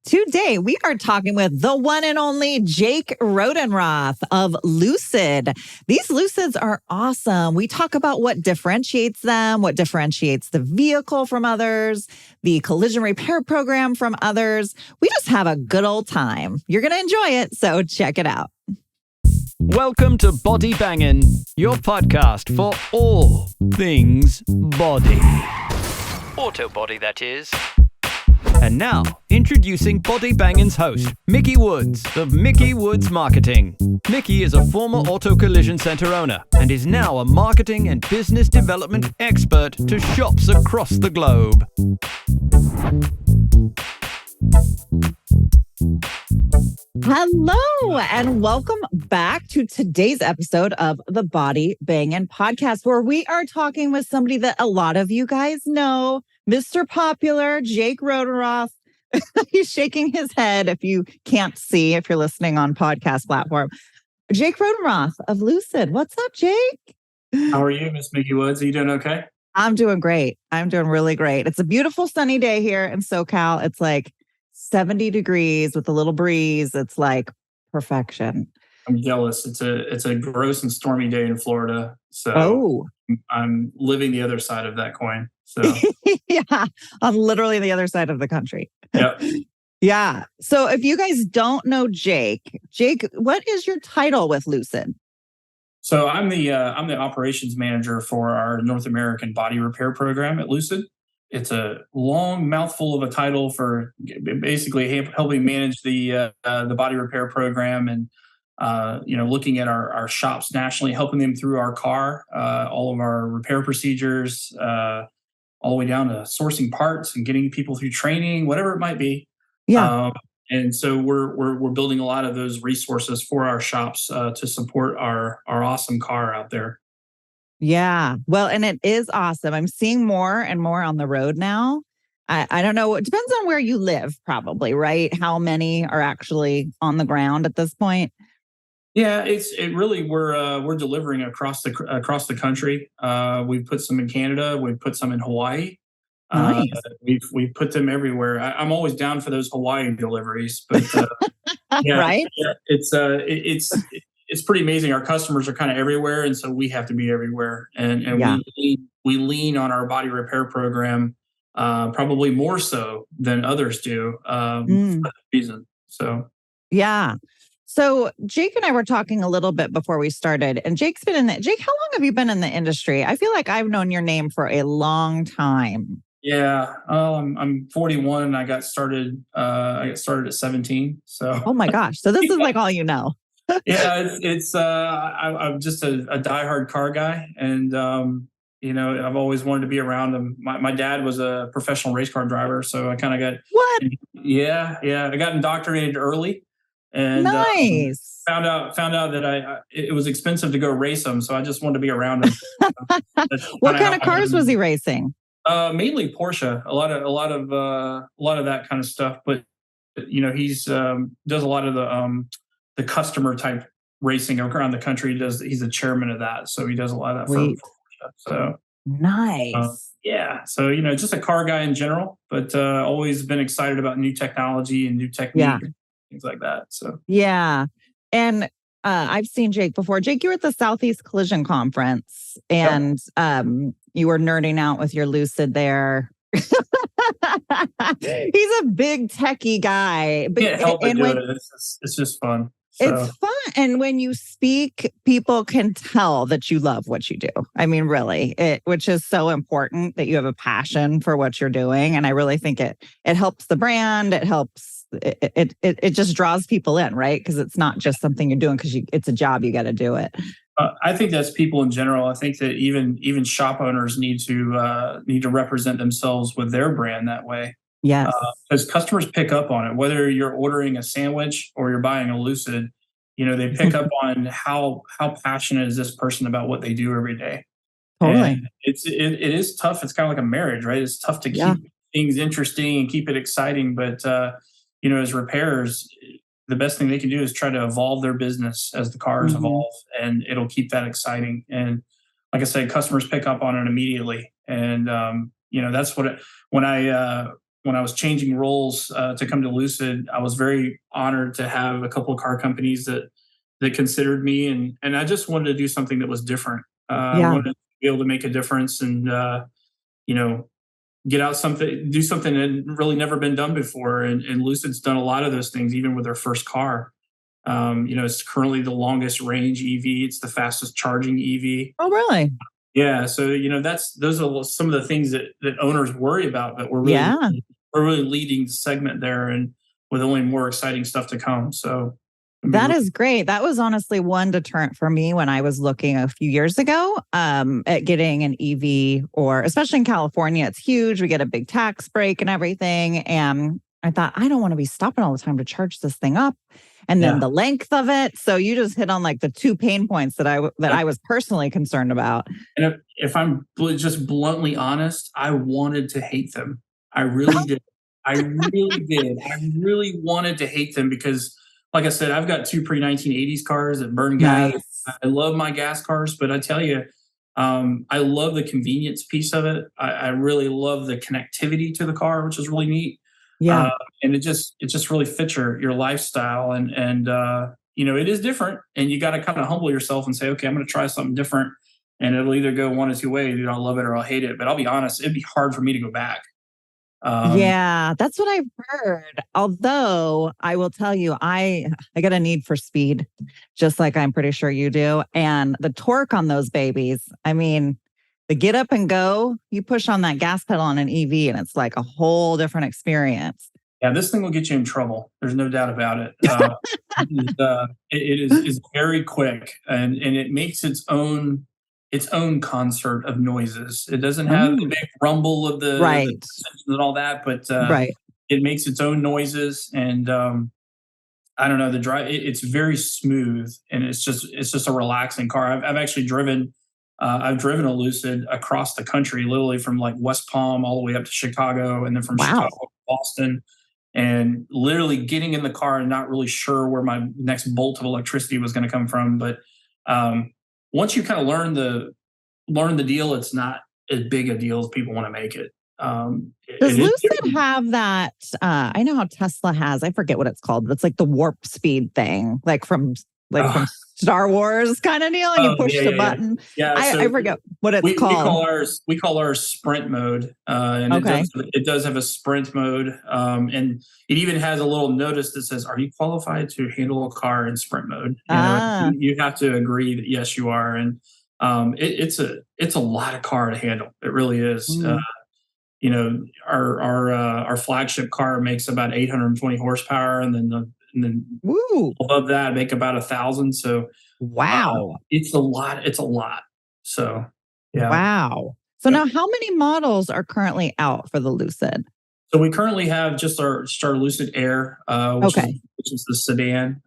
Today, we are talking with the one and only Jake Rodenroth of Lucid. These Lucids are awesome. We talk about what differentiates them, what differentiates the vehicle from others, the collision repair program from others. We just have a good old time. You're going to enjoy it, so check it out. Welcome to Body Bangin, your podcast for all things body. Auto body, that is. And now, introducing Body Bangin's host, Mickey Woods of Mickey Woods Marketing. Mickey is a former auto collision center owner and is now a marketing and business development expert to shops across the globe. Hello, and welcome back to today's episode of the Body Bangin podcast, where we are talking with somebody that a lot of you guys know, Mr. Popular, Jake Rodenroth. He's shaking his head if you can't see, if you're listening on podcast platform. Jake Rodenroth of Lucid. What's up, Jake? How are you, Miss Mickey Woods? Are you doing okay? I'm doing great. I'm doing really great. It's a beautiful sunny day here in SoCal. It's like 70 degrees with a little breeze. It's like perfection. I'm jealous. It's a gross and stormy day in Florida. So I'm living the other side of that coin. So yeah, I'm literally the other side of the country. Yep. Yeah. So if you guys don't know Jake, what is your title with Lucid? So I'm the operations manager for our North American body repair program at Lucid. It's a long mouthful of a title for basically helping manage the body repair program and looking at our shops nationally, helping them through our car, all of our repair procedures, all the way down to sourcing parts and getting people through training, whatever it might be. Yeah. And so we're building a lot of those resources for our shops to support our awesome car out there. Yeah. Well, and it is awesome. I'm seeing more and more on the road now. I don't know. It depends on where you live, probably, right? How many are actually on the ground at this point? Yeah, we're delivering across the country. We've put some in Canada. We've put some in Hawaii. Nice. We've put them everywhere. I'm always down for those Hawaii deliveries, but yeah, right? Yeah, it's pretty amazing. Our customers are kind of everywhere, and so we have to be everywhere. And Yeah. we lean on our body repair program probably more so than others do for that reason. So yeah. So Jake and I were talking a little bit before we started, and Jake's been Jake, how long have you been in the industry? I feel like I've known your name for a long time. Yeah, I'm 41 and I got started at 17. So oh my gosh, so this is like all you know. Yeah, I'm just a diehard car guy, and I've always wanted to be around them. My dad was a professional race car driver, so I kind of got what? Yeah, I got indoctrinated early, and nice. Found out that it was expensive to go race them, so I just wanted to be around him. What kind of cars was he racing? Mainly Porsche, a lot of that kind of stuff. But he's does a lot of the customer type racing around the country. He's the chairman of that, so he does a lot of that for Porsche. So nice. Yeah, so just a car guy in general, but always been excited about new technology and new technique, and things like that. So yeah, and I've seen Jake before. Jake, you were at the Southeast Collision Conference, and you were nerding out with your Lucid there. He's a big techie guy. Can't help but do it. It's just fun. So. It's fun. And when you speak, people can tell that you love what you do. I mean, really, which is so important that you have a passion for what you're doing. And I really think it helps the brand. It helps, it just draws people in, right? Because it's not just something you're doing because it's a job, you got to do it. I think that's people in general. I think that even shop owners need to represent themselves with their brand that way. Yes, because customers pick up on it. Whether you're ordering a sandwich or you're buying a Lucid, they pick up on how passionate is this person about what they do every day. Totally, and it is tough. It's kind of like a marriage, right? It's tough to keep things interesting and keep it exciting, but as repairers, the best thing they can do is try to evolve their business as the cars evolve, and it'll keep that exciting. And like I said, customers pick up on it immediately. And, that's when when I was changing roles to come to Lucid, I was very honored to have a couple of car companies that considered me, and I just wanted to do something that was different. I Yeah. wanted to be able to make a difference, and you know, do something that had really never been done before. And Lucid's done a lot of those things, even with their first car. It's currently the longest range EV. It's the fastest charging EV. Oh, really? Yeah, so those are some of the things that owners worry about, but Yeah. we're really leading the segment there, and with only more exciting stuff to come. So That is great. That was honestly one deterrent for me when I was looking a few years ago at getting an EV, or especially in California, it's huge. We get a big tax break and everything. And I thought, I don't want to be stopping all the time to charge this thing up. And then the length of it. So you just hit on like the two pain points that I was personally concerned about. And if I'm just bluntly honest, I wanted to hate them. I really did. I really did. I really wanted to hate them because, like I said, I've got two pre-1980s cars that burn gas. Nice. I love my gas cars, but I tell you, I love the convenience piece of it. I really love the connectivity to the car, which is really neat. Yeah. And it just really fits your lifestyle, and it is different, and you got to kind of humble yourself and say, okay, I'm going to try something different, and it'll either go one of two ways. I'll love it or I'll hate it. But I'll be honest, it'd be hard for me to go back. Yeah, that's what I've heard. Although I will tell you, I got a need for speed, just like I'm pretty sure you do. And the torque on those babies, I mean, the get up and go, you push on that gas pedal on an EV and it's like a whole different experience. Yeah, this thing will get you in trouble. There's no doubt about it. It is very quick, and it makes its own concert of noises. It doesn't have the big rumble of the and all that, but it makes its own noises. And I don't know, the drive. It's very smooth, and it's just a relaxing car. I've actually driven. I've driven a Lucid across the country, literally from like West Palm all the way up to Chicago, and then from Chicago to Boston. And literally getting in the car and not really sure where my next bolt of electricity was going to come from. But once you kind of learn the deal, it's not as big a deal as people want to make it. Does Lucid have that? I know how Tesla has. I forget what it's called, but it's like the warp speed thing, like from Star Wars kind of deal, and you push the button. Yeah, I forget what it's called. We call ours sprint mode, and it does have a sprint mode, and it even has a little notice that says, "Are you qualified to handle a car in sprint mode?" You have to agree that yes, you are, and it's a lot of car to handle. It really is. Our flagship car makes about 820 horsepower, and then above that make about 1,000. So wow, it's a lot. It's a lot. So yeah. Wow. So now, how many models are currently out for the Lucid? So we currently have just our Lucid Air, which is the sedan.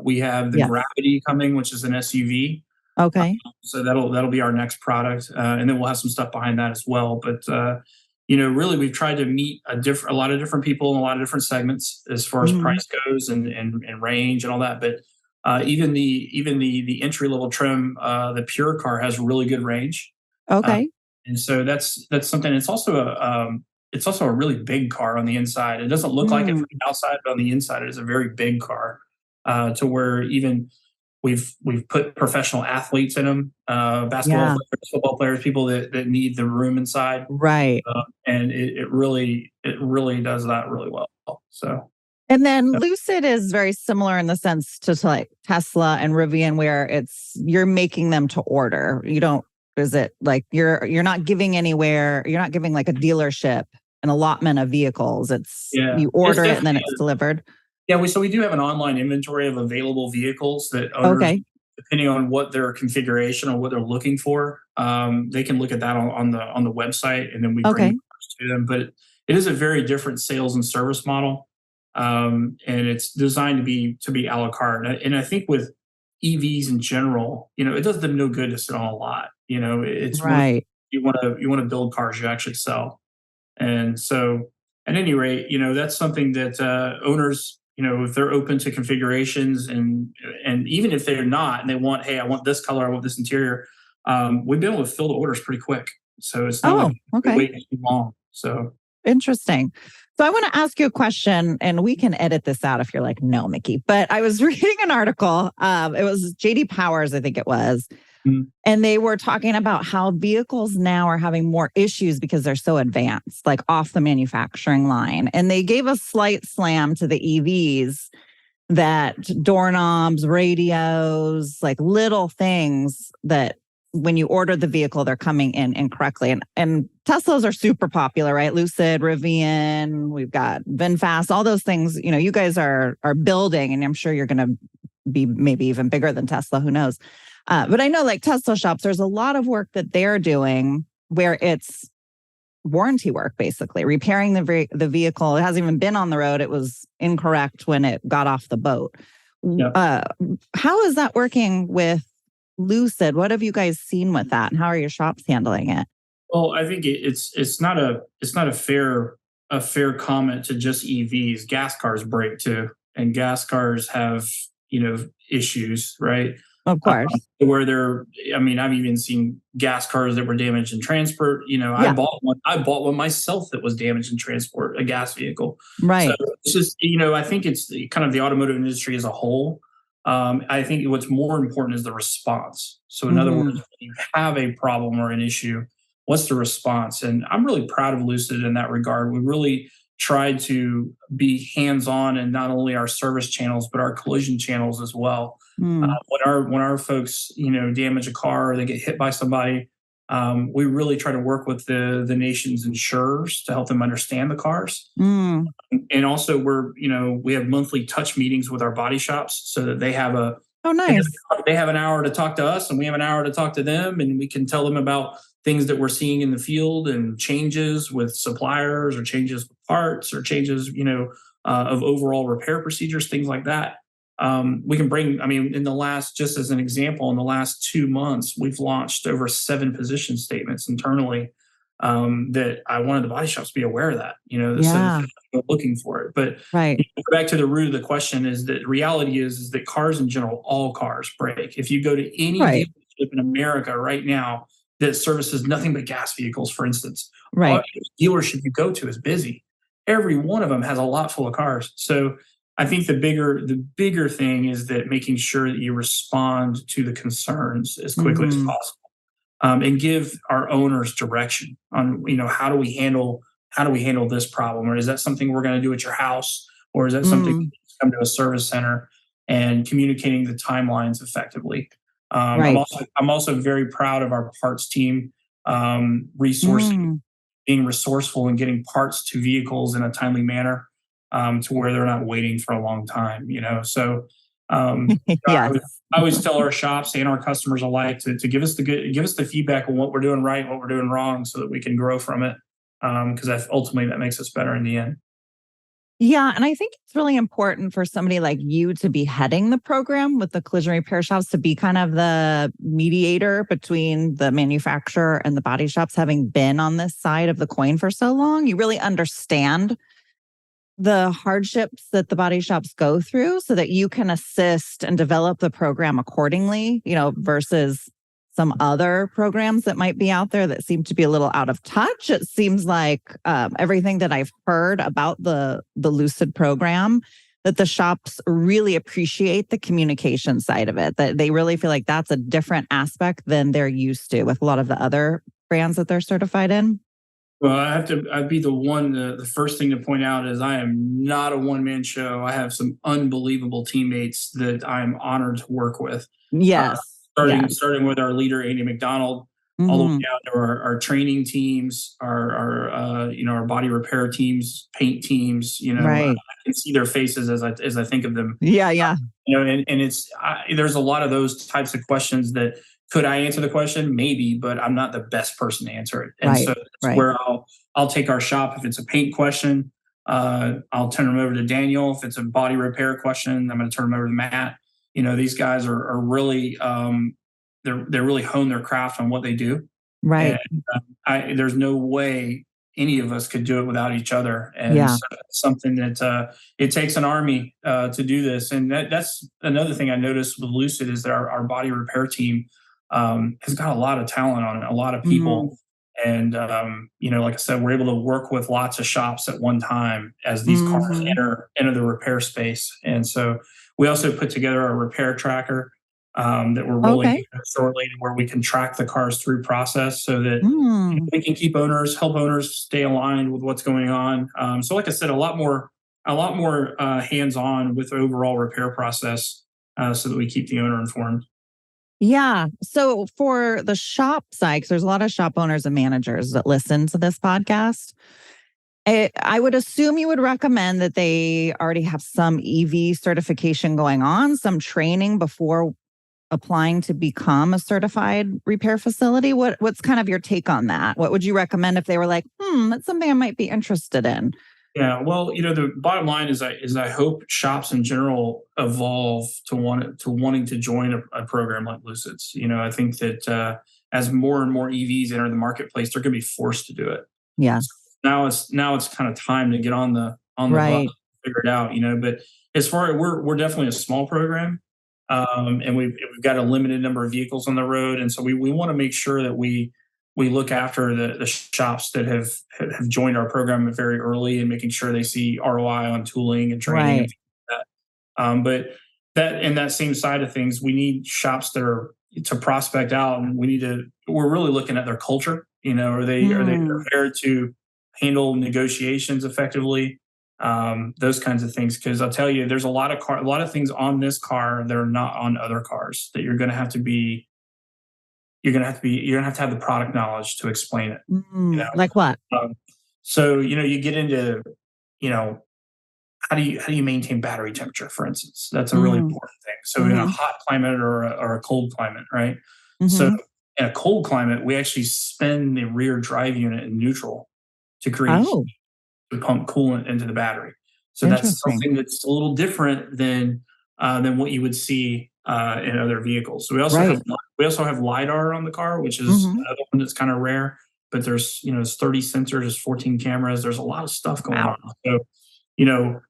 We have the Gravity coming, which is an SUV. Okay. So that'll be our next product, and then we'll have some stuff behind that as well. But really, we've tried to meet a lot of different people in a lot of different segments as far as price goes and range and all that. But even the entry level trim, the Pure car has really good range. Okay. And so that's something. It's also a really big car on the inside. It doesn't look like it from the outside, but on the inside, it is a very big car. To where even we've put professional athletes in them, basketball players, football players, people that need the room inside. Right. And it really does that really well. So. And then Lucid is very similar in the sense to like Tesla and Rivian, where you're making them to order. You don't. Is it like you're not giving anywhere? You're not giving like a dealership an allotment of vehicles. You order it and then it's delivered. Yeah, we do have an online inventory of available vehicles that owners, depending on what their configuration or what they're looking for, they can look at that on the website, and then we bring cars to them. But it is a very different sales and service model, and it's designed to be a la carte. And I think with EVs in general, it does them no good to sit on a lot. It's right. You want to build cars you actually sell, and so at any rate, that's something that owners, if they're open to configurations, and even if they're not, and they want, hey, I want this color, I want this interior, we've been able to fill the orders pretty quick. So it's not waiting too long. So interesting. So I want to ask you a question, and we can edit this out if you're like, no, Mickey. But I was reading an article. It was JD Powers, I think it was. And they were talking about how vehicles now are having more issues because they're so advanced, like off the manufacturing line. And they gave a slight slam to the EVs that doorknobs, radios, like little things that when you order the vehicle, they're coming in incorrectly. And Teslas are super popular, right? Lucid, Rivian, we've got VinFast, all those things, you guys are building, and I'm sure you're going to be maybe even bigger than Tesla, who knows? But I know like Tesla shops, there's a lot of work that they're doing where it's warranty work, basically repairing the vehicle. It hasn't even been on the road. It was incorrect when it got off the boat. Yeah. How is that working with Lucid? What have you guys seen with that, and how are your shops handling it? Well, I think it's not a fair comment to just EVs. Gas cars break too, and gas cars have issues, right? Of course. Where I've even seen gas cars that were damaged in transport. Yeah. I bought one myself that was damaged in transport, a gas vehicle. Right. So it's just, I think it's kind of the automotive industry as a whole. I think what's more important is the response. So in other words, when you have a problem or an issue, what's the response? And I'm really proud of Lucid in that regard. We really tried to be hands-on in not only our service channels, but our collision channels as well. When our folks, damage a car or they get hit by somebody, we really try to work with the nation's insurers to help them understand the cars. And also we have monthly touch meetings with our body shops so that they have they have an hour to talk to us and we have an hour to talk to them, and we can tell them about things that we're seeing in the field and changes with suppliers or changes with parts or changes, of overall repair procedures, things like that. We can bring, just as an example, in the last 2 months, we've launched over 7 position statements internally that I wanted the body shops to be aware of that, so they're looking for it. But back to the root of the question is that reality is that cars in general, all cars break. If you go to any dealership in America right now that services nothing but gas vehicles, for instance, dealership you go to is busy. Every one of them has a lot full of cars. So I think the bigger thing is that making sure that you respond to the concerns as quickly as possible, and give our owners direction on how do we handle this problem, or is that something we're going to do at your house, or is that something that come to a service center, and communicating the timelines effectively. I'm also very proud of our parts team resourcing, being resourceful and getting parts to vehicles in a timely manner. To where they're not waiting for a long time, So, I always tell our shops and our customers alike to give us the feedback on what we're doing right, what we're doing wrong, so that we can grow from it. Because ultimately that makes us better in the end. Yeah, and I think it's really important for somebody like you to be heading the program with the collision repair shops, to be kind of the mediator between the manufacturer and the body shops, having been on this side of the coin for so long. You really understand the hardships that the body shops go through so that you can assist and develop the program accordingly, versus some other programs that might be out there that seem to be a little out of touch. It seems like everything that I've heard about the Lucid program, that the shops really appreciate the communication side of it, that they really feel like that's a different aspect than they're used to with a lot of the other brands that they're certified in. Well, I'd be the first thing to point out is I am not a one-man show. I have some unbelievable teammates that I'm honored to work with. Yes. Starting with our leader, Andy McDonald, all the way down to our training teams, our body repair teams, paint teams, I can see their faces as I think of them. Yeah. And it's, there's a lot of those types of questions that, could I answer the question? Maybe, but I'm not the best person to answer it. And so that's where I'll take our shop. If it's a paint question, I'll turn them over to Daniel. If it's a body repair question, I'm going to turn them over to Matt. These guys are really, they're really hone their craft on what they do. Right. And, there's no way any of us could do it without each other. And so it's something that it takes an army to do this. And that's another thing I noticed with Lucid is that our body repair team has got a lot of talent on it, a lot of people. And, like I said, we're able to work with lots of shops at one time as these cars enter the repair space. And so we also put together a repair tracker that we're rolling Okay. out shortly, where we can track the cars through process so that Mm. we can help owners stay aligned with what's going on. So like I said, a lot more hands-on with the overall repair process so that we keep the owner informed. Yeah. So for the shop side, 'cause there's a lot of shop owners and managers that listen to this podcast. I would assume you would recommend that they already have some EV certification going on, some training before applying to become a certified repair facility. What's kind of your take on that? What would you recommend if they were like, that's something I might be interested in? Yeah, well, the bottom line is I hope shops in general evolve to wanting to join a program like Lucid's. I think that as more and more EVs enter the marketplace, they're going to be forced to do it. Yeah. So now it's kind of time to get on the bus, Right. figure it out. But as far as we're definitely a small program, and we've got a limited number of vehicles on the road, and so we want to make sure that we look after the shops that have joined our program very early and making sure they see ROI on tooling and training and Right. things like that. But that in that same side of things, we need shops that are to prospect out, and we're really looking at their culture. Are they prepared to handle negotiations effectively? Those kinds of things. Because I'll tell you, there's a lot of things on this car that are not on other cars that you're going to have to have the product knowledge to explain it. Like what? So you get into you know how do you maintain battery temperature, for instance? That's a really important thing. So in a hot climate or a cold climate, right? So in a cold climate, we actually spin the rear drive unit in neutral to create Oh, heat, to pump coolant into the battery. So that's interesting. something that's a little different than what you would see in other vehicles. So Right. we also have lidar on the car, which is another one that's kind of rare. But there's 30 sensors, there's 14 cameras, there's a lot of stuff going Wow. on. So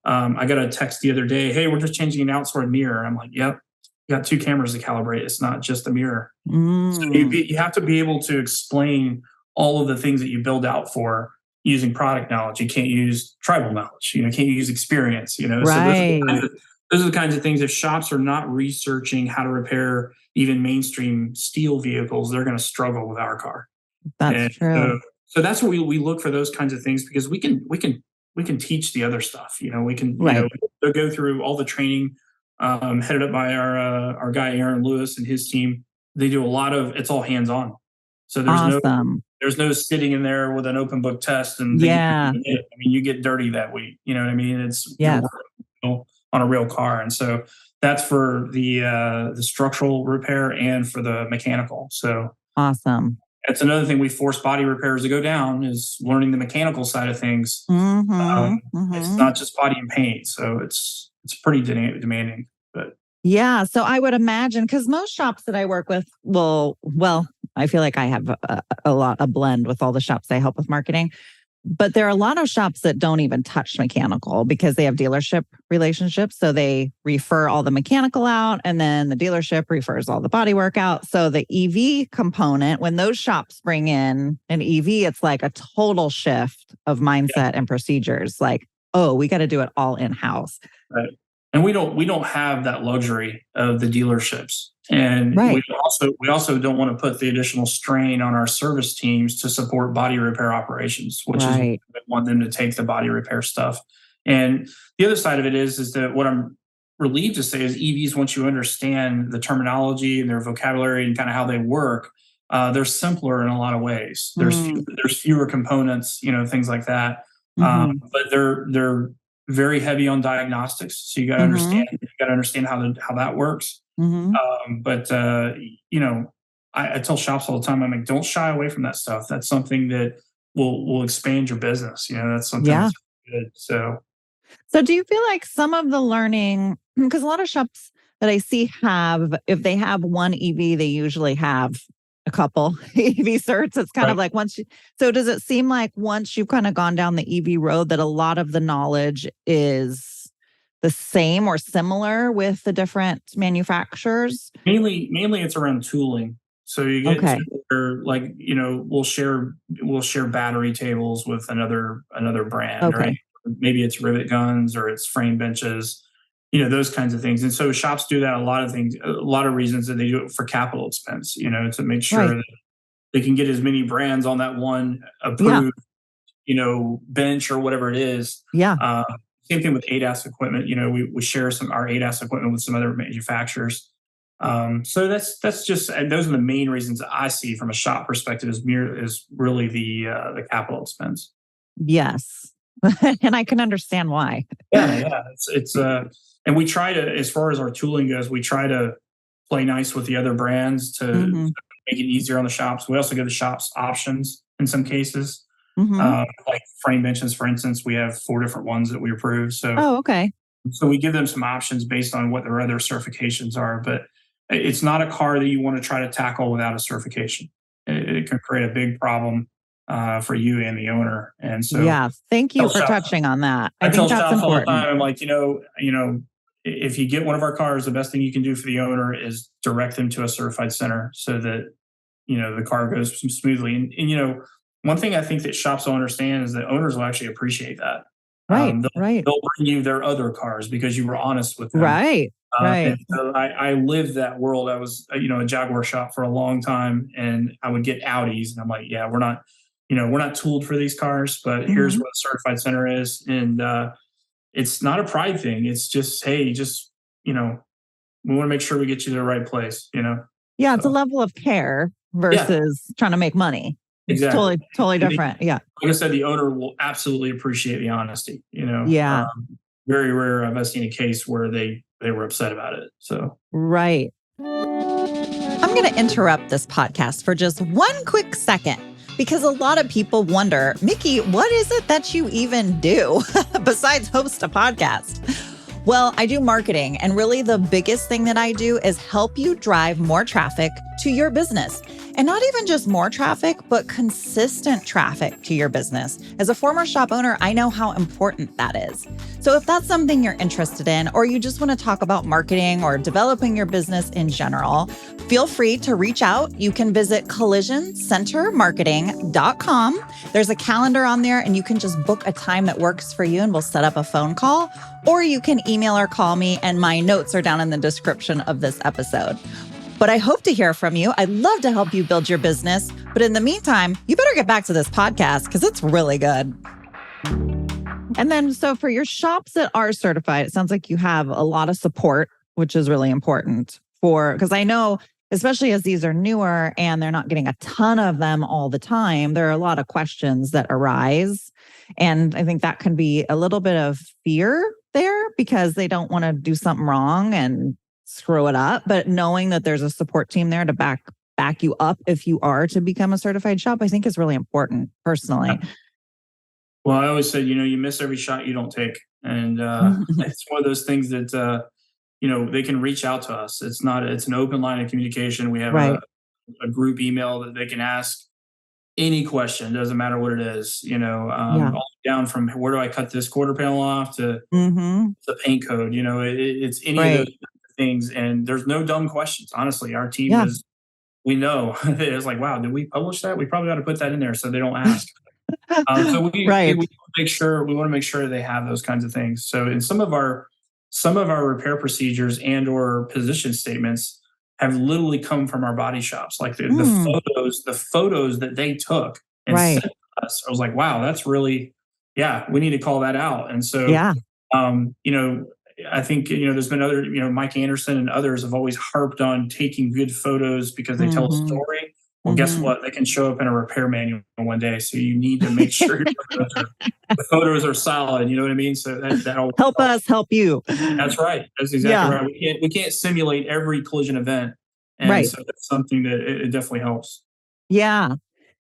I got a text the other day, hey, we're just changing an outside mirror. I'm like, yep, you got two cameras to calibrate. It's not just the mirror. So you have to be able to explain all of the things that you build out for using product knowledge. You can't use tribal knowledge. You can't use experience. So Right. those are the kinds of things. If shops are not researching how to repair even mainstream steel vehicles, they're going to struggle with our car. That's And true. so that's what we look for, those kinds of things, because we can teach the other stuff. We can Right. they'll go through all the training, headed up by our guy Aaron Lewis and his team. They do a lot of it's all hands on. So Awesome. there's no sitting in there with an open book test and thinking, Yeah. you get dirty that week. You know what I mean? You're Yes. working on a real car, and so that's for the structural repair and for the mechanical. So Awesome. that's another thing we force body repairers to go down, is learning the mechanical side of things. It's not just body and paint, so it's pretty demanding. But Yeah. So I would imagine, because most shops that I work with well, I feel like I have a blend with all the shops I help with marketing. But there are a lot of shops that don't even touch mechanical because they have dealership relationships. So they refer all the mechanical out, and then the dealership refers all the body work out. So the EV component, when those shops bring in an EV, it's like a total shift of mindset and procedures. Like, oh, we got to do it all in-house. right. And we don't have that luxury of the dealerships. And Right. we also don't want to put the additional strain on our service teams to support body repair operations, which is Right. we want them to take the body repair stuff. And the other side of it is that what I'm relieved to say is EVs, once you understand the terminology and their vocabulary and kind of how they work, they're simpler in a lot of ways. There's fewer components, things like that. But they're very heavy on diagnostics. So you got to understand how that works. But I tell shops all the time, I'm like, don't shy away from that stuff. That's something that will expand your business. That's something Yeah. that's good. So do you feel like some of the learning, because a lot of shops that I see if they have one EV, they usually have a couple EV certs. It's kind of like so does it seem like once you've kind of gone down the EV road that a lot of the knowledge is the same or similar with the different manufacturers? Mainly it's around tooling. So you get Okay. to where, like, we'll share battery tables with another brand, right? Okay. Maybe it's rivet guns or it's frame benches, those kinds of things. And so shops do that a lot of reasons that they do it for capital expense, to make sure Right. that they can get as many brands on that one Yeah. approved, bench or whatever it is. Yeah. Uh, Same thing with ADAS equipment. We share our ADAS equipment with some other manufacturers. So that's just, and those are the main reasons I see from a shop perspective is really the capital expense. Yes. And I can understand why. Yeah. And we try to, as far as our tooling goes, we try to play nice with the other brands to Hmm. make it easier on the shops. We also give the shops options in some cases. Hmm. Like frame benches, for instance, we have 4 different ones that we approve. So Oh, okay. we give them some options based on what their other certifications are. But it's not a car that you want to try to tackle without a certification. It can create a big problem for you and the owner. And so Yeah. Thank you tell for shops, touching on that. I I tell think that's shops all the important. time, I'm like, if you get one of our cars, the best thing you can do for the owner is direct them to a certified center so that, the car goes smoothly. And one thing I think that shops don't understand is that owners will actually appreciate that. Right. They'll, Right. they'll bring you their other cars because you were honest with them. Right. Right. And so I lived that world. I was, a Jaguar shop for a long time, and I would get Audis, and I'm like, yeah, we're not tooled for these cars, but here's Mhm. where the certified center is. And it's not a pride thing. It's just, hey, we want to make sure we get you to the right place. Yeah. It's a So, level of care yeah, versus trying to make money. It's exactly. totally And different. Yeah. like I said, the owner will absolutely appreciate the honesty. Yeah. Very rare have I seen a case where they were upset about it. So, Right. I'm going to interrupt this podcast for just one quick second because a lot of people wonder, Mickey, what is it that you even do besides host a podcast? Well, I do marketing, and really the biggest thing that I do is help you drive more traffic to your business. And not even just more traffic, but consistent traffic to your business. As a former shop owner, I know how important that is. So if that's something you're interested in, or you just want to talk about marketing or developing your business in general, feel free to reach out. You can visit collisioncentermarketing.com. There's a calendar on there, and you can just book a time that works for you, and we'll set up a phone call. Or you can email or call me, and my notes are down in the description of this episode. But I hope to hear from you. I'd love to help you build your business. But in the meantime, you better get back to this podcast because it's really good. And then, so for your shops that are certified, it sounds like you have a lot of support, which is really important because I know, especially as these are newer and they're not getting a ton of them all the time, there are a lot of questions that arise. And I think that can be a little bit of fear there because they don't want to do something wrong and screw it up. But knowing that there's a support team there to back you up if you are to become a certified shop, I think is really important personally. well, I always said, you miss every shot you don't take. And it's one of those things that, they can reach out to us. It's an open line of communication. We have Right. a group email that they can ask any question. Doesn't matter what it is, Yeah. all down from where do I cut this quarter panel off to Mm-hmm. the paint code. It's any of Right. those things. And there's no dumb questions. Honestly, our team Yeah. we know. It's like, wow, did we publish that? We probably ought to put that in there so they don't ask. So Right. we want to make sure they have those kinds of things. So in some of our repair procedures and or position statements have literally come from our body shops. Like the photos that they took and Right. sent to us. I was like, wow, that's really, yeah, we need to call that out. And so, Yeah. I think, there's been other, Mike Anderson and others have always harped on taking good photos because they tell a Mhm. story. Well, guess Mhm. what? They can show up in a repair manual one day. So you need to make sure the photos are solid. You know what I mean? So that always Help helps. us help you. That's right. That's exactly Yeah. right. We can't simulate every collision event. And Right. so that's something that it definitely helps. Yeah.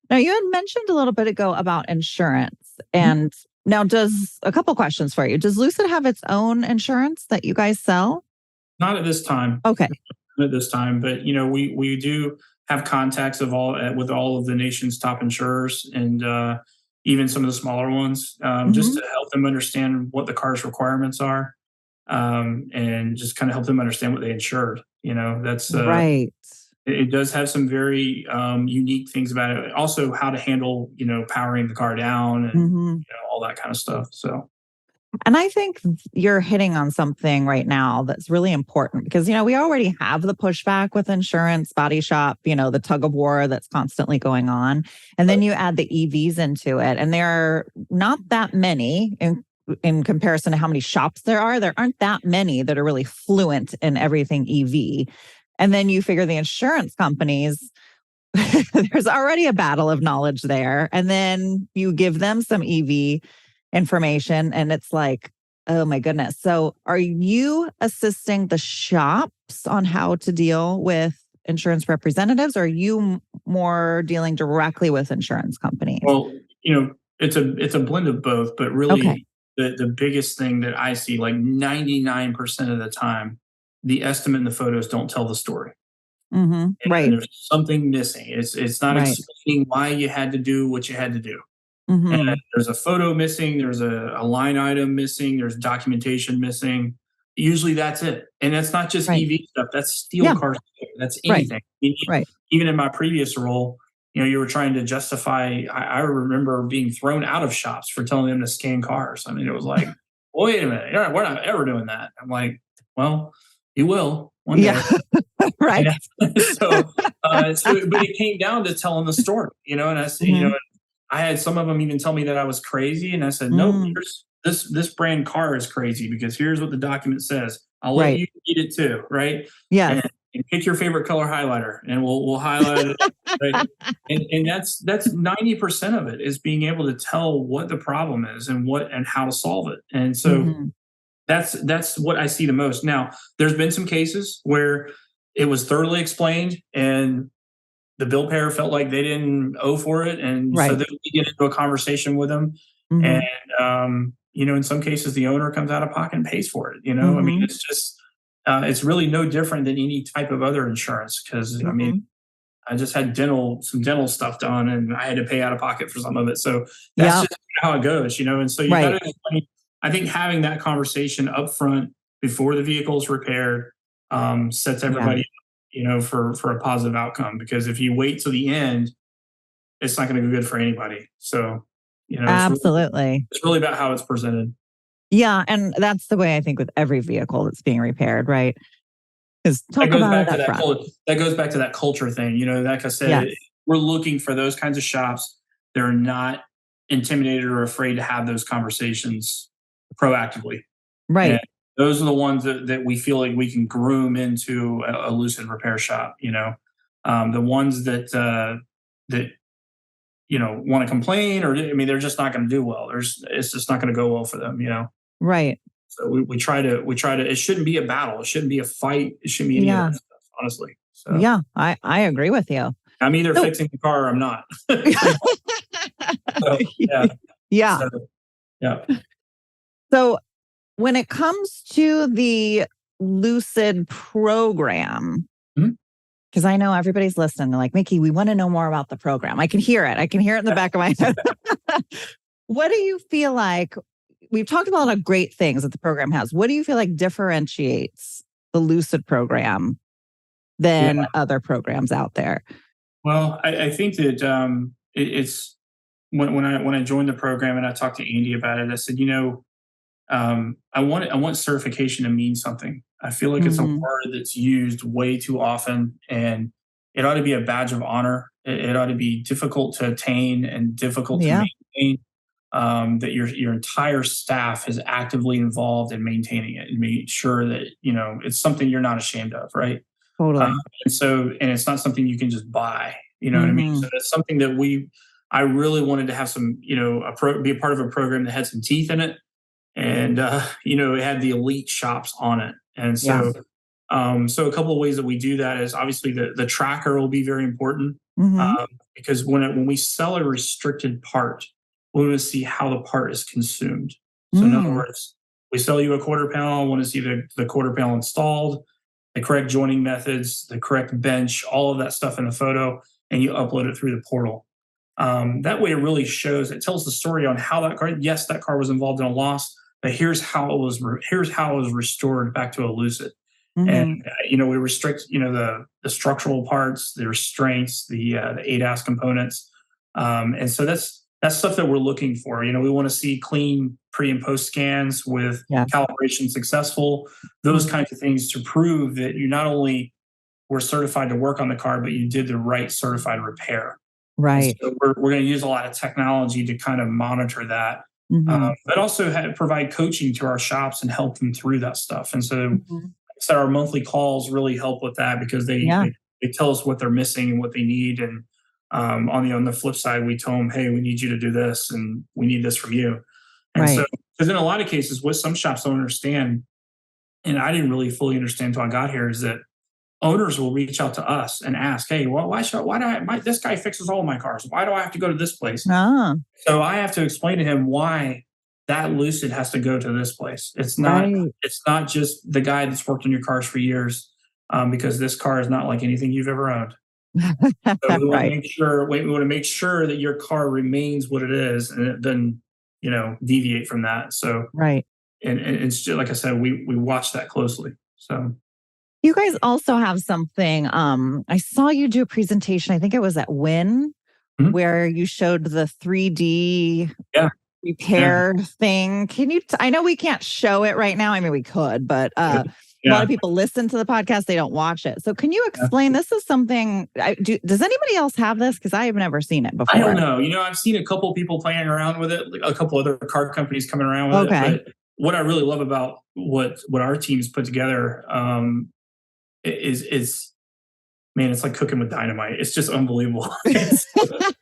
Now you had mentioned a little bit ago about insurance, and now a couple questions for you. Does Lucid have its own insurance that you guys sell? Not at this time. Okay. Not at this time, but we do have contacts with all of the nation's top insurers and even some of the smaller ones, just to help them understand what the car's requirements are, and just kind of help them understand what they insured. That's Right. It does have some very unique things about it. Also, how to handle, powering the car down and all that kind of stuff. So, And I think you're hitting on something right now that's really important because, we already have the pushback with insurance, body shop, the tug of war that's constantly going on. And then you add the EVs into it. And there are not that many in comparison to how many shops there are. There aren't that many that are really fluent in everything EV. And then you figure the insurance companies, there's already a battle of knowledge there. And then you give them some EV information and it's like, oh my goodness. So are you assisting the shops on how to deal with insurance representatives, or are you more dealing directly with insurance companies? Well, it's a blend of both, but really the biggest thing that I see, like 99% of the time, the estimate and the photos don't tell the story. Mm-hmm. Right. There's something missing. It's not explaining why you had to do what you had to do. Mm-hmm. And there's a photo missing, there's a line item missing, there's documentation missing. Usually that's it. And that's not just EV stuff, that's steel cars, that's anything. Even in my previous role, you were trying to justify, I remember being thrown out of shops for telling them to scan cars. I mean, it was like, wait a minute, we're not ever doing that. I'm like, well, you will one day. Right. So, but it came down to telling the story, and I said, I had some of them even tell me that I was crazy. And I said, no, this brand car is crazy because here's what the document says. I'll let you read it too. Right. Yeah. And pick your favorite color highlighter and we'll highlight it. Right? And that's 90% of it is being able to tell what the problem is and how to solve it. And so that's what I see the most. Now, there's been some cases where it was thoroughly explained and the bill payer felt like they didn't owe for it. And so then we get into a conversation with them. And, in some cases, the owner comes out of pocket and pays for it. I mean, it's just, it's really no different than any type of other insurance. Cause I mean, I just had some dental stuff done and I had to pay out of pocket for some of it. So that's just how it goes, and so you got to explain. I think having that conversation up front before the vehicle is repaired sets everybody up, for a positive outcome. Because if you wait till the end, it's not going to be good for anybody. So, absolutely, it's really about how it's presented. Yeah, and that's the way I think with every vehicle that's being repaired, right? Because that goes back to that culture thing. Like I said, we're looking for those kinds of shops that are not intimidated or afraid to have those conversations proactively. Right. And those are the ones that we feel like we can groom into a Lucid repair shop. The ones that want to complain they're just not going to do well. It's just not going to go well for them. Right. So we try to. It shouldn't be a battle. It shouldn't be a fight. It shouldn't be any of that stuff. Honestly. So yeah, I agree with you. I'm either fixing the car or I'm not. So, yeah. So when it comes to the Lucid program, because I know everybody's listening, they're like, Mickey, we want to know more about the program. I can hear it. I can hear it in the back of my head. What do you feel like? We've talked about a lot of great things that the program has. What do you feel like differentiates the Lucid program than other programs out there? Well, I think that it's when I joined the program and I talked to Andy about it, I said, I want certification to mean something. I feel like it's a word that's used way too often, and it ought to be a badge of honor. It ought to be difficult to attain and difficult to maintain. That your entire staff is actively involved in maintaining it and making sure that it's something you're not ashamed of, right? Totally. And it's not something you can just buy. You know what I mean? So that's something that I really wanted to have some, be a part of a program that had some teeth in it, and it had the elite shops on it. And so, so a couple of ways that we do that is obviously the tracker will be very important because when we sell a restricted part, we want to see how the part is consumed. So in other words, we sell you a quarter panel, we want to see the quarter panel installed, the correct joining methods, the correct bench, all of that stuff in a photo, and you upload it through the portal. That way it really shows, it tells the story on how that car was involved in a loss, but here's how it was restored back to a Lucid. Mhm. And we restrict the structural parts, the restraints, the ADAS components, and so that's stuff that we're looking for. We want to see clean pre and post scans with Yeah. calibration successful, those Mhm. kinds of things to prove that you not only were certified to work on the car, but you did the right certified repair. And Right. so we're going to use a lot of technology to kind of monitor that, Mhm. but also provide coaching to our shops and help them through that stuff. And so, Mhm. our monthly calls really help with that because Yeah. they tell us what they're missing and what they need. And on the flip side, we tell them, hey, we need you to do this and we need this from you. And so, Right. because in a lot of cases, what some shops don't understand, and I didn't really fully understand until I got here, is that owners will reach out to us and ask, "Hey, well, this guy fixes all my cars? Why do I have to go to this place?" Ah, So I have to explain to him why that Lucid has to go to this place. right. It's not just the guy that's worked on your cars for years, because this car is not like anything you've ever owned. So we want to Right. make sure that your car remains what it is, and it doesn't, deviate from that. So, Right. and it's just like I said, we watch that closely. So. You guys also have something. I saw you do a presentation, I think it was at Win, Mhm. where you showed the 3D Yeah. Yeah. repair thing. Can you, I know we can't show it right now. I mean, we could, but a lot of Yeah. people listen to the podcast, they don't watch it. So can you Yeah. explain, this is something, does anybody else have this? Because I have never seen it I before. don't know. I've seen a couple people playing around with it, like a couple other car companies coming around with it. Okay. But what I really love about what our team's put together, is man, it's like cooking with dynamite. It's just unbelievable.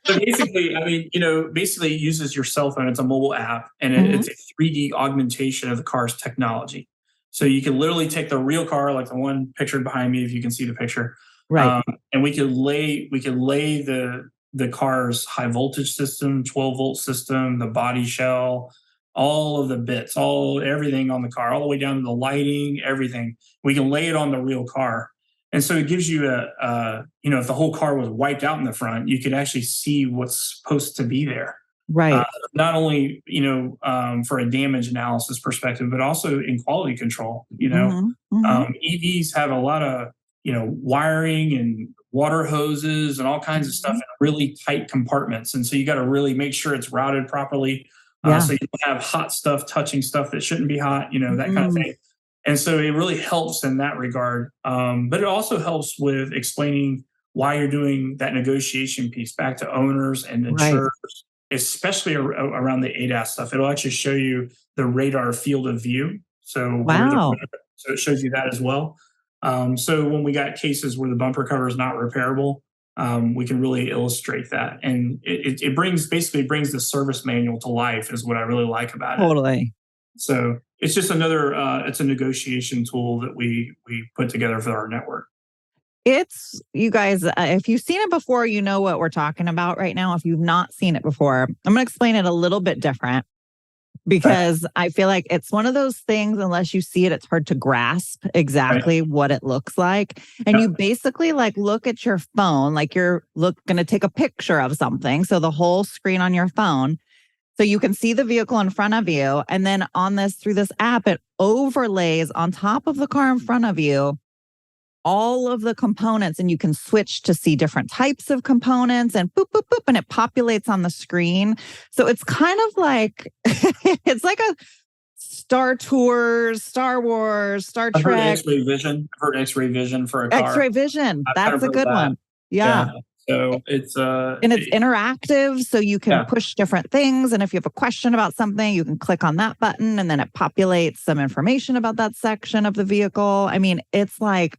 So basically, I mean, basically it uses your cell phone. It's a mobile app, and Mhm. it's a 3D augmentation of the car's technology. So you can literally take the real car, like the one pictured behind me, if you can see the picture, Right. and we could lay the car's high voltage system, 12-volt system, the body shell, all of the bits, everything on the car, all the way down to the lighting, everything. We can lay it on the real car. And so it gives you if the whole car was wiped out in the front, you could actually see what's supposed to be there. Uh, Right. Not only, for a damage analysis perspective, but also in quality control. Mhm. Mhm. EVs have a lot of, wiring and water hoses and all kinds of stuff Mhm. in really tight compartments. And so you got to really make sure it's routed properly. Yeah. So you don't have hot stuff touching stuff that shouldn't be hot, that kind of Mm. thing. And so it really helps in that regard. But it also helps with explaining why you're doing that negotiation piece back to owners and Right. insurers, especially around the ADAS stuff. It'll actually show you the radar field of view. So Wow. so it shows you that as well. So when we got cases where the bumper cover is not repairable, we can really illustrate that. And it brings the service manual to life is what I really like about it. Totally. So it's just another it's a negotiation tool that we put together for our network. It's, you guys, if you've seen it before, you know what we're talking about right now. If you've not seen it before, I'm going to explain it a little bit different because I feel like it's one of those things, unless you see it, it's hard to grasp exactly what it looks like. And you basically like look at your phone, like you're going to take a picture of something. So the whole screen on your phone. So you can see the vehicle in front of you. And then through this app, it overlays on top of the car in front of you all of the components, and you can switch to see different types of components and boop, boop, boop, and it populates on the screen. So it's kind of like, it's like a Star Tours, Star Wars, Star I've heard Trek. X-ray vision. I've heard X-ray vision for a car. X-ray vision. I've kind That's of a heard good that. one. Yeah. So it's And it's interactive, so you can push different things. And if you have a question about something, you can click on that button and then it populates some information about that section of the vehicle. I mean, it's like,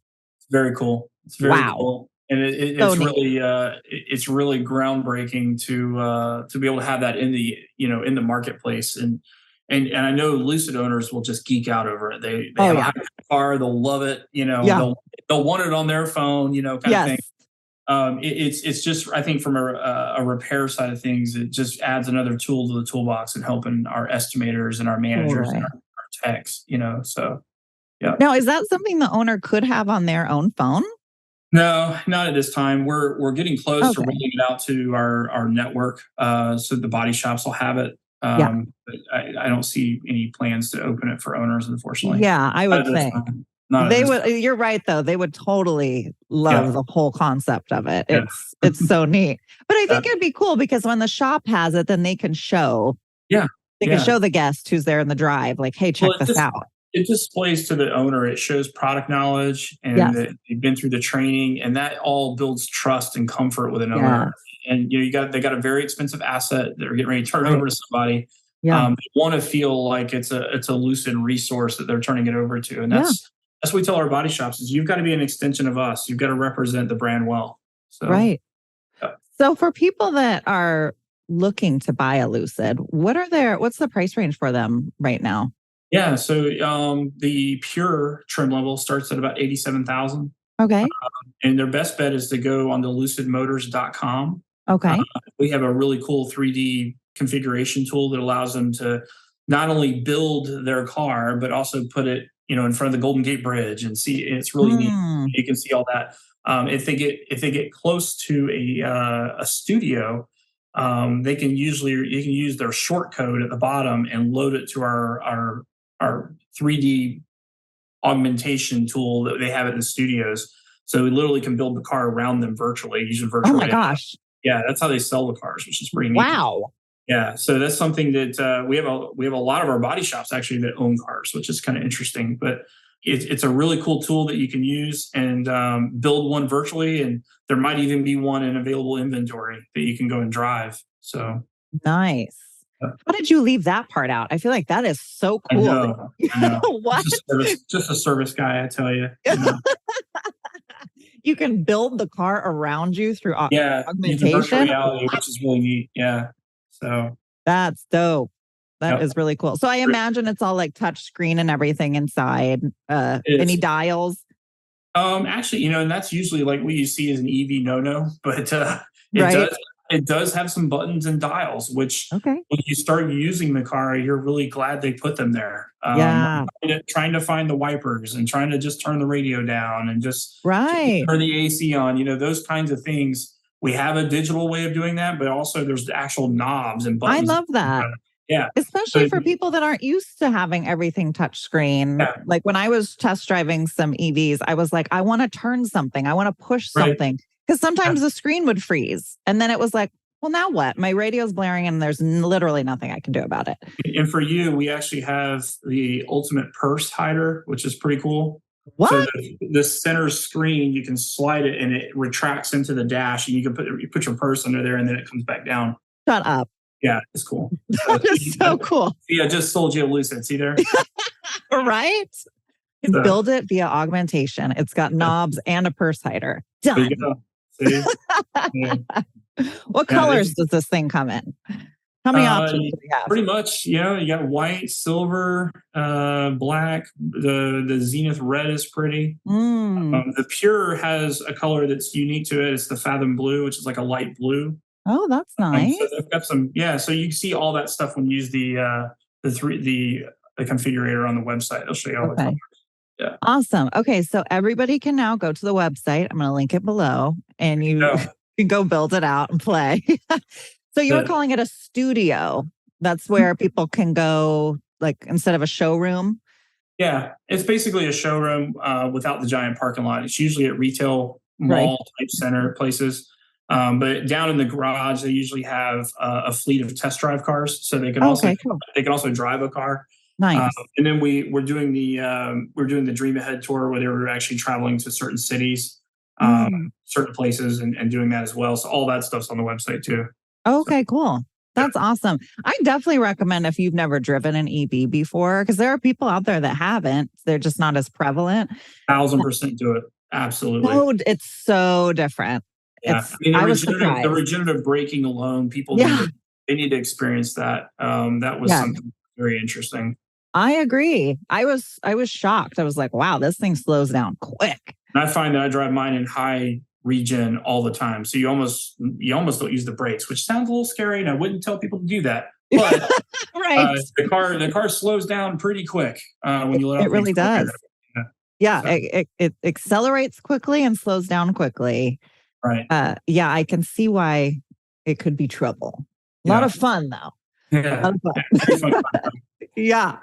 very cool. It's very cool. And So it's neat. really it's really groundbreaking to be able to have that in the in the marketplace. And I know Lucid owners will just geek out over it. They have a high car, they'll love it, they'll want it on their phone, kind of thing. It's just, I think from a repair side of things, it just adds another tool to the toolbox and helping our estimators and our managers and our techs, so yeah. Now, is that something the owner could have on their own phone? No, not at this time. We're getting close to Okay. rolling it out to our network. So the body shops will have it. Yeah. But I don't see any plans to open it for owners, unfortunately. Yeah, I Not would at this think. time. Not They would. You're right, though. They would totally love the whole concept of it. Yeah. It's so neat. But I think Yeah. it'd be cool because when the shop has it, then they can show. Yeah. They can show the guest who's there in the drive, like, hey, check this out. It displays to the owner. It shows product knowledge and that they've been through the training, and that all builds trust and comfort with an owner. And they got a very expensive asset that they're getting ready to turn over to somebody. They want to feel like it's a Lucid resource that they're turning it over to, and that's what we tell our body shops is you've got to be an extension of us. You've got to represent the brand well. So, So for people that are looking to buy a Lucid, what's the price range for them right now? Yeah, so the pure trim level starts at about $87,000. Okay. And their best bet is to go on the lucidmotors.com. Okay. We have a really cool 3D configuration tool that allows them to not only build their car, but also put it, in front of the Golden Gate Bridge and see. It's really neat. You can see all that. If they get close to a studio, you can use their short code at the bottom and load it to our 3D augmentation tool that they have at the studios. So we literally can build the car around them virtually using virtual. Oh my gosh. Yeah, that's how they sell the cars, which is pretty neat. Wow. Yeah, so that's something that we have a lot of our body shops actually that own cars, which is kind of interesting. But it's a really cool tool that you can use and build one virtually, and there might even be one in available inventory that you can go and drive. So nice. How did you leave that part out? I feel like that is so cool. I know. What? Just a service guy, I tell you. You can build the car around you through augmentation. Virtual reality, which is really neat. Yeah. So that's dope. That is really cool. So I imagine it's all like touch screen and everything inside. Any dials? Actually, and that's usually like what you see as an EV no-no, but it does have some buttons and dials, which when you start using the car, you're really glad they put them there. Trying to find the wipers and trying to just turn the radio down and just turn the AC on, those kinds of things. We have a digital way of doing that, but also there's the actual knobs and buttons. I love that. Yeah. Especially for people that aren't used to having everything touch screen. Yeah. Like when I was test driving some EVs, I was like, I want to turn something. I want to push something. Because sometimes the screen would freeze. And then it was like, well, now what? My radio's blaring and there's literally nothing I can do about it. And for you, we actually have the ultimate purse hider, which is pretty cool. What? So the center screen, you can slide it and it retracts into the dash, and you can put your purse under there and then it comes back down. Shut up. Yeah, it's cool. That is so cool. Yeah, I just sold you a Lucid. See there? Right? And build it via augmentation. It's got knobs and a purse hider. Done. See? What colors does this thing come in? How many options do we have? Pretty much, you got white, silver, black. The Zenith red is pretty. The Pure has a color that's unique to it. It's the Fathom Blue, which is like a light blue. Oh, that's nice. So they've got some, so you can see all that stuff when you use the configurator on the website. It'll show you all the colors. Yeah. Awesome. Okay, so everybody can now go to the website. I'm going to link it below, and you can go build it out and play. So you were calling it a studio. That's where people can go, like instead of a showroom. Yeah, it's basically a showroom without the giant parking lot. It's usually at retail mall type center places. But down in the garage, they usually have a fleet of test drive cars, so they can also drive a car. Nice. And then we're doing the Dream Ahead tour where they were actually traveling to certain cities, certain places, and doing that as well. So all that stuff's on the website too. Okay, cool. That's awesome. I definitely recommend if you've never driven an EV before, because there are people out there that haven't. They're just not as prevalent. 1,000% do it. Absolutely. Oh, it's so different. Yeah. I was surprised. The regenerative braking alone, people they need to experience that. That was something very interesting. I agree. I was shocked. I was like, wow, this thing slows down quick. And I find that I drive mine in high regen all the time. So you almost don't use the brakes, which sounds a little scary, and I wouldn't tell people to do that. But the car slows down pretty quick when you let it really does. It accelerates quickly and slows down quickly. Right. I can see why it could be trouble. A lot of fun though. Yeah. Yeah.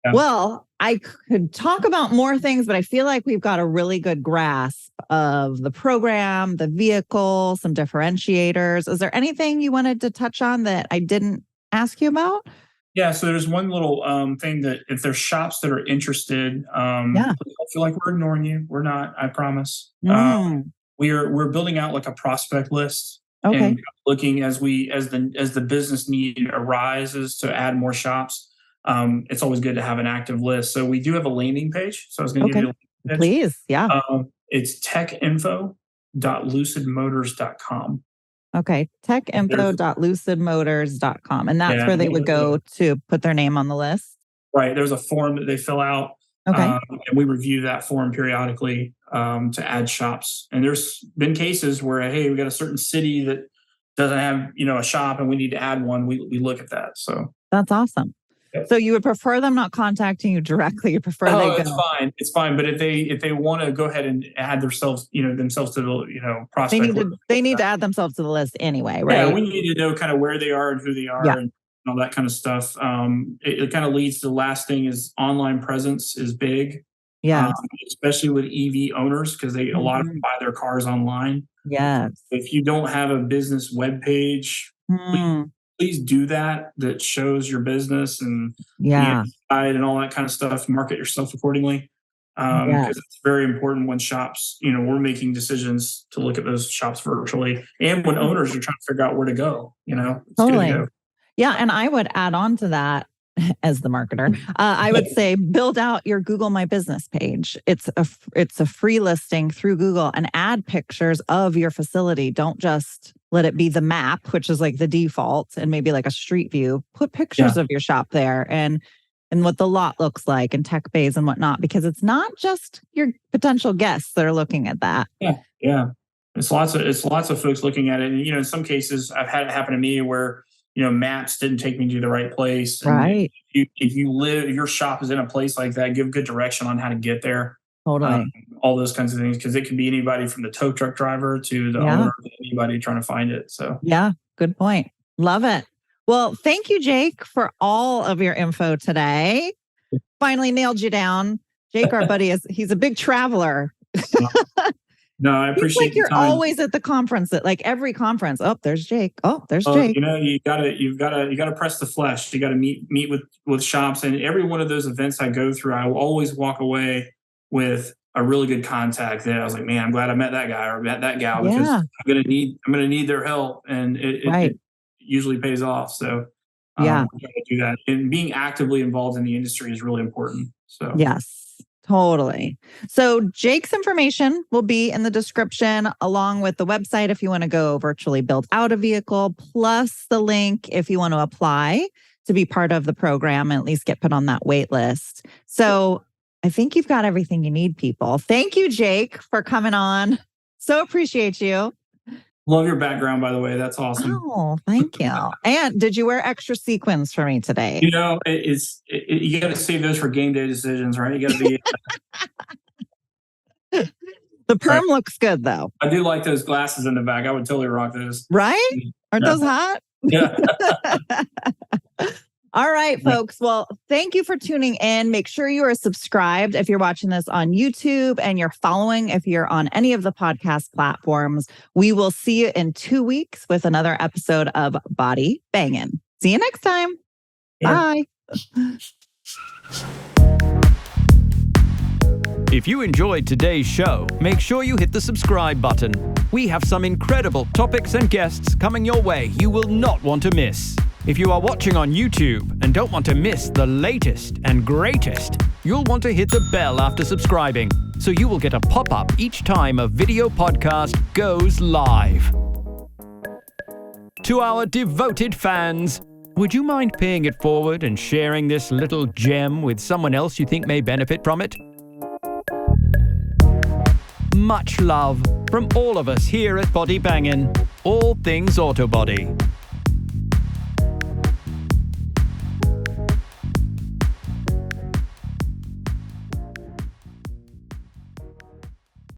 Yeah. Well, I could talk about more things, but I feel like we've got a really good grasp of the program, the vehicle, some differentiators. Is there anything you wanted to touch on that I didn't ask you about? Yeah, so there's one little thing that if there's shops that are interested, Yeah. I feel like we're ignoring you. We're not, I promise. Mm, We're building out like a prospect list okay. and looking as the business need arises to add more shops. It's always good to have an active list. So we do have a landing page. So I was going to give Okay. you a landing page. Please. Yeah. It's techinfo.lucidmotors.com. Okay. Techinfo.lucidmotors.com. And that's Yeah, where they would go to put their name on the list. right. There's a form that they fill out. Okay. And we review that form periodically to add shops. And there's been cases where, hey, we got a certain city that doesn't have, a shop and we need to add one. We look at that. So That's awesome. Yep. So you would prefer them not contacting you directly. You prefer they go. It's fine. It's fine. But if they want to go ahead and add themselves to the prospect, they need to add themselves to the list anyway, right? Yeah, we need to know kind of where they are and who they are and all that kind of stuff. It kind of leads to the last thing is online presence is big. Yeah. Especially with EV owners because a lot of them buy their cars online. Yes. If you don't have a business web page, please do that shows your business and the inside and all that kind of stuff. Market yourself accordingly. Because it's very important when shops, we're making decisions to look at those shops virtually and when owners are trying to figure out where to go, it's Totally. good to go. Yeah. And I would add on to that as the marketer. I would say build out your Google My Business page. It's a free listing through Google and add pictures of your facility. Don't just let it be the map, which is like the default and maybe like a street view. Put pictures of your shop there and what the lot looks like and tech bays and whatnot, because it's not just your potential guests that are looking at that. Yeah. It's lots of folks looking at it. And, in some cases I've had it happen to me where, maps didn't take me to the right place. And right. If your shop is in a place like that, give good direction on how to get there. Totally. All those kinds of things. Cause it can be anybody from the tow truck driver to the owner, anybody trying to find it. So yeah, good point. Love it. Well, thank you, Jake, for all of your info today. Finally nailed you down. Jake, our buddy, he's a big traveler. No, I appreciate like you're always at the conference, at like every conference. Oh, there's Jake. Oh, there's Jake. You've got to press the flesh. You got to meet with shops, and every one of those events I go through, I will always walk away with a really good contact. That I was like, man, I'm glad I met that guy or met that gal because I'm gonna need their help, and it usually pays off. So we try to do that, and being actively involved in the industry is really important. So yes. Totally. So Jake's information will be in the description along with the website if you want to go virtually build out a vehicle, plus the link if you want to apply to be part of the program and at least get put on that wait list. So I think you've got everything you need, people. Thank you, Jake, for coming on. So appreciate you. Love your background, by the way. That's awesome. Oh, thank you. And did you wear extra sequins for me today? You got to save those for game day decisions, right? You got to be. The perm looks good, though. I do like those glasses in the back. I would totally rock those. Right? Aren't those hot? Yeah. All right, folks. Well, thank you for tuning in. Make sure you are subscribed if you're watching this on YouTube and you're following if you're on any of the podcast platforms. We will see you in 2 weeks with another episode of Body Bangin'. See you next time. Bye. If you enjoyed today's show, make sure you hit the subscribe button. We have some incredible topics and guests coming your way you will not want to miss. If you are watching on YouTube and don't want to miss the latest and greatest, you'll want to hit the bell after subscribing, so you will get a pop-up each time a video podcast goes live. To our devoted fans, would you mind paying it forward and sharing this little gem with someone else you think may benefit from it? Much love from all of us here at Body Bangin', all things auto body.